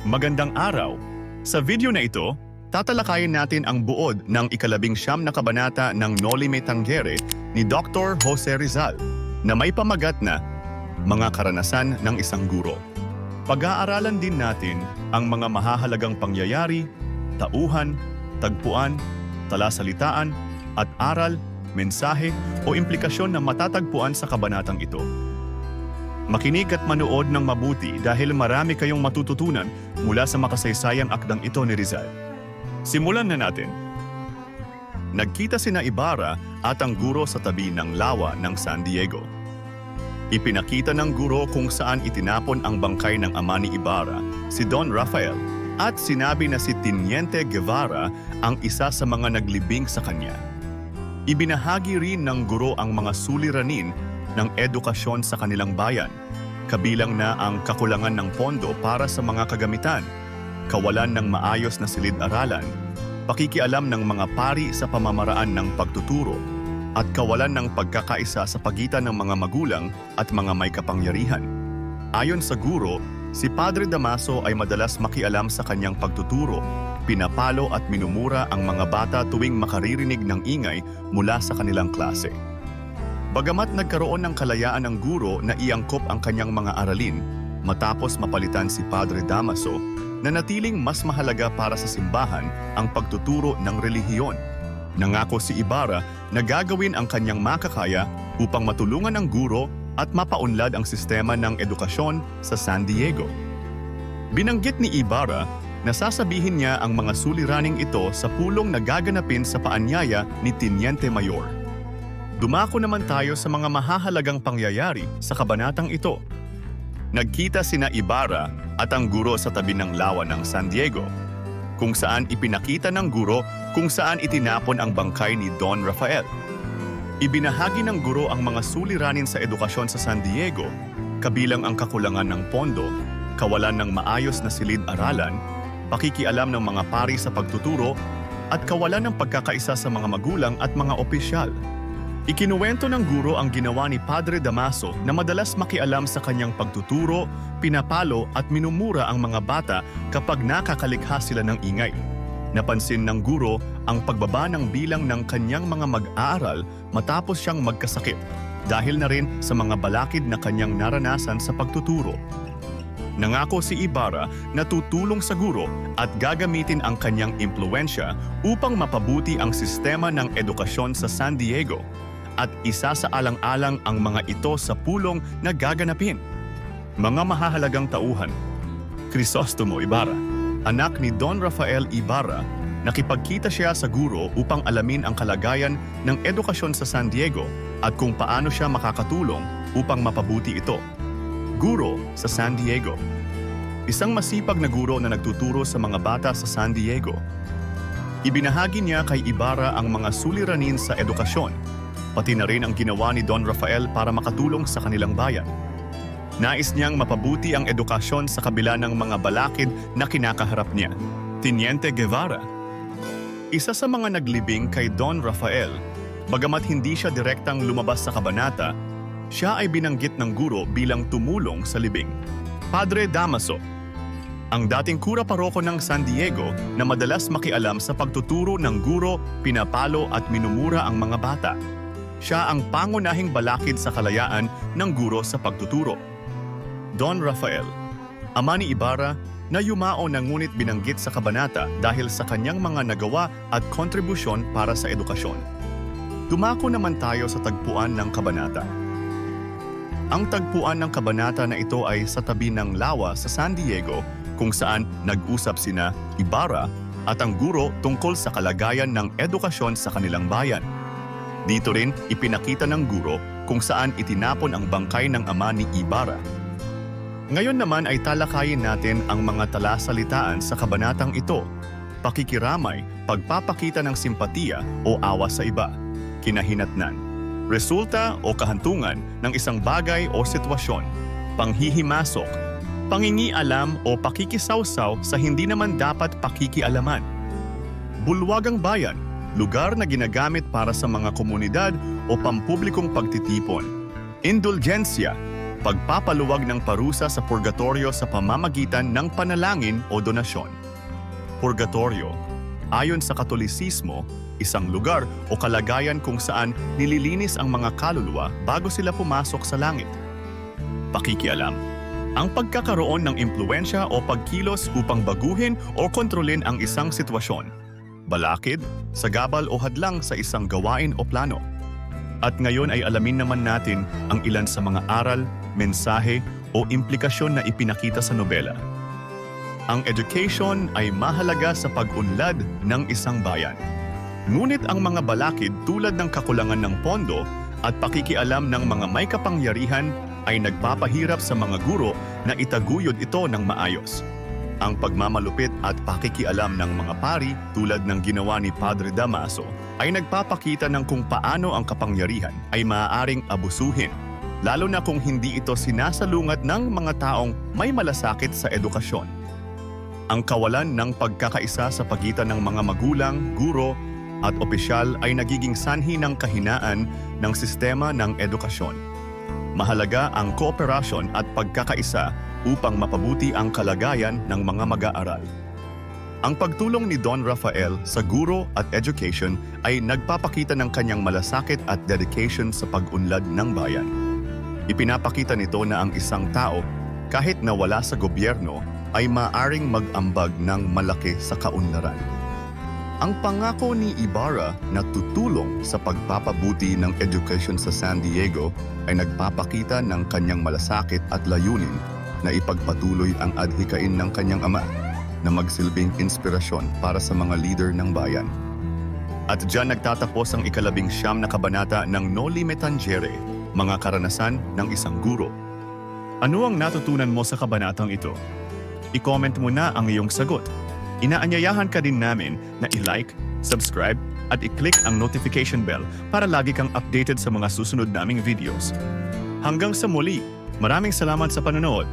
Magandang araw! Sa video na ito, tatalakayin natin ang buod ng ika-19 na kabanata ng Noli Me Tangere ni Dr. Jose Rizal na may pamagat na Mga Karanasan ng Isang Guro. Pag-aaralan din natin ang mga mahahalagang pangyayari, tauhan, tagpuan, talasalitaan, at aral, mensahe o implikasyon na matatagpuan sa kabanatang ito. Makinig at manood ng mabuti dahil marami kayong matututunan mula sa makasaysayang akdang ito ni Rizal. Simulan na natin. Nagkita sina Ibarra at ang guro sa tabi ng lawa ng San Diego. Ipinakita ng guro kung saan itinapon ang bangkay ng ama ni Ibarra, si Don Rafael, at sinabi na si Teniente Guevara ang isa sa mga naglibing sa kanya. Ibinahagi rin ng guro ang mga suliranin ng edukasyon sa kanilang bayan, kabilang na ang kakulangan ng pondo para sa mga kagamitan, kawalan ng maayos na silid-aralan, pakikialam ng mga pari sa pamamaraan ng pagtuturo, at kawalan ng pagkakaisa sa pagitan ng mga magulang at mga may kapangyarihan. Ayon sa guro, si Padre Damaso ay madalas makialam sa kanyang pagtuturo, pinapalo at minumura ang mga bata tuwing makaririnig ng ingay mula sa kanilang klase. Bagamat nagkaroon ng kalayaan ng guro na iangkop ang kanyang mga aralin, matapos mapalitan si Padre Damaso, nanatiling mas mahalaga para sa simbahan ang pagtuturo ng relihiyon. Nangako si Ibarra na gagawin ang kanyang makakaya upang matulungan ang guro at mapaunlad ang sistema ng edukasyon sa San Diego. Binanggit ni Ibarra na sasabihin niya ang mga suliraning ito sa pulong na gaganapin sa paanyaya ni Teniente Mayor. Dumako naman tayo sa mga mahahalagang pangyayari sa kabanatang ito. Nagkita sina Ibarra at ang guro sa tabi ng lawa ng San Diego, kung saan ipinakita ng guro kung saan itinapon ang bangkay ni Don Rafael. Ibinahagi ng guro ang mga suliranin sa edukasyon sa San Diego, kabilang ang kakulangan ng pondo, kawalan ng maayos na silid-aralan, pakikialam ng mga pari sa pagtuturo, at kawalan ng pagkakaisa sa mga magulang at mga opisyal. Ikinuwento ng guro ang ginawa ni Padre Damaso na madalas makialam sa kanyang pagtuturo, pinapalo at minumura ang mga bata kapag nakakalikha sila ng ingay. Napansin ng guro ang pagbaba ng bilang ng kanyang mga mag-aaral matapos siyang magkasakit dahil na rin sa mga balakid na kanyang naranasan sa pagtuturo. Nangako si Ibarra na tutulong sa guro at gagamitin ang kanyang impluwensya upang mapabuti ang sistema ng edukasyon sa San Diego, at isa sa alang-alang ang mga ito sa pulong na gaganapin. Mga mahahalagang tauhan. Crisostomo Ibarra, anak ni Don Rafael Ibarra, nakipagkita siya sa guro upang alamin ang kalagayan ng edukasyon sa San Diego at kung paano siya makakatulong upang mapabuti ito. Guro sa San Diego. Isang masipag na guro na nagtuturo sa mga bata sa San Diego. Ibinahagi niya kay Ibarra ang mga suliranin sa edukasyon, pati na rin ang ginawa ni Don Rafael para makatulong sa kanilang bayan. Nais niyang mapabuti ang edukasyon sa kabila ng mga balakid na kinakaharap niya. Teniente Guevara. Isa sa mga naglibing kay Don Rafael, bagamat hindi siya direktang lumabas sa kabanata, siya ay binanggit ng guro bilang tumulong sa libing. Padre Damaso, ang dating kura paroko ng San Diego na madalas makialam sa pagtuturo ng guro, pinapalo at minumura ang mga bata. Siya ang pangunahing balakid sa kalayaan ng guro sa pagtuturo. Don Rafael, ama ni Ibarra na yumao na ngunit binanggit sa kabanata dahil sa kanyang mga nagawa at kontribusyon para sa edukasyon. Dumako naman tayo sa tagpuan ng kabanata. Ang tagpuan ng kabanata na ito ay sa tabi ng lawa sa San Diego, kung saan nag-usap sina Ibarra at ang guro tungkol sa kalagayan ng edukasyon sa kanilang bayan. Dito rin ipinakita ng guro kung saan itinapon ang bangkay ng ama ni Ibarra. Ngayon naman ay talakayin natin ang mga talasalitaan sa kabanatang ito: pakikiramay, pagpapakita ng simpatiya o awa sa iba, kinahinatnan, resulta o kahantungan ng isang bagay o sitwasyon, panghihimasok, pangingialam o pakikisawsaw sa hindi naman dapat pakikialaman, bulwagang bayan, lugar na ginagamit para sa mga komunidad o pampublikong pagtitipon. Indulgensya, pagpapaluwag ng parusa sa purgatorio sa pamamagitan ng panalangin o donasyon. Purgatorio, ayon sa Katolisismo, isang lugar o kalagayan kung saan nililinis ang mga kaluluwa bago sila pumasok sa langit. Pakikialam, ang pagkakaroon ng impluensya o pagkilos upang baguhin o kontrolin ang isang sitwasyon, balakid, sagabal o hadlang sa isang gawain o plano. At ngayon ay alamin naman natin ang ilan sa mga aral, mensahe o implikasyon na ipinakita sa nobela. Ang education ay mahalaga sa pag-unlad ng isang bayan. Ngunit ang mga balakid tulad ng kakulangan ng pondo at pakikialam ng mga may kapangyarihan ay nagpapahirap sa mga guro na itaguyod ito ng maayos. Ang pagmamalupit at pakikialam ng mga pari tulad ng ginawa ni Padre Damaso ay nagpapakita ng kung paano ang kapangyarihan ay maaaring abusuhin, lalo na kung hindi ito sinasalungat ng mga taong may malasakit sa edukasyon. Ang kawalan ng pagkakaisa sa pagitan ng mga magulang, guro at opisyal ay nagiging sanhi ng kahinaan ng sistema ng edukasyon. Mahalaga ang kooperasyon at pagkakaisa upang mapabuti ang kalagayan ng mga mag-aaral. Ang pagtulong ni Don Rafael sa guro at education ay nagpapakita ng kanyang malasakit at dedication sa pag-unlad ng bayan. Ipinapakita nito na ang isang tao, kahit na wala sa gobyerno, ay maaring mag-ambag ng malaki sa kaunlaran. Ang pangako ni Ibarra na tutulong sa pagpapabuti ng education sa San Diego ay nagpapakita ng kanyang malasakit at layunin na ipagpatuloy ang adhikain ng kanyang ama na magsilbing inspirasyon para sa mga leader ng bayan. At diyan nagtatapos ang 19 na kabanata ng Noli Me Tangere, mga karanasan ng isang guro. Ano ang natutunan mo sa kabanatang ito? I-comment mo na ang iyong sagot. Inaanyayahan ka din namin na i-like, subscribe at i-click ang notification bell para lagi kang updated sa mga susunod naming videos. Hanggang sa muli, maraming salamat sa panonood.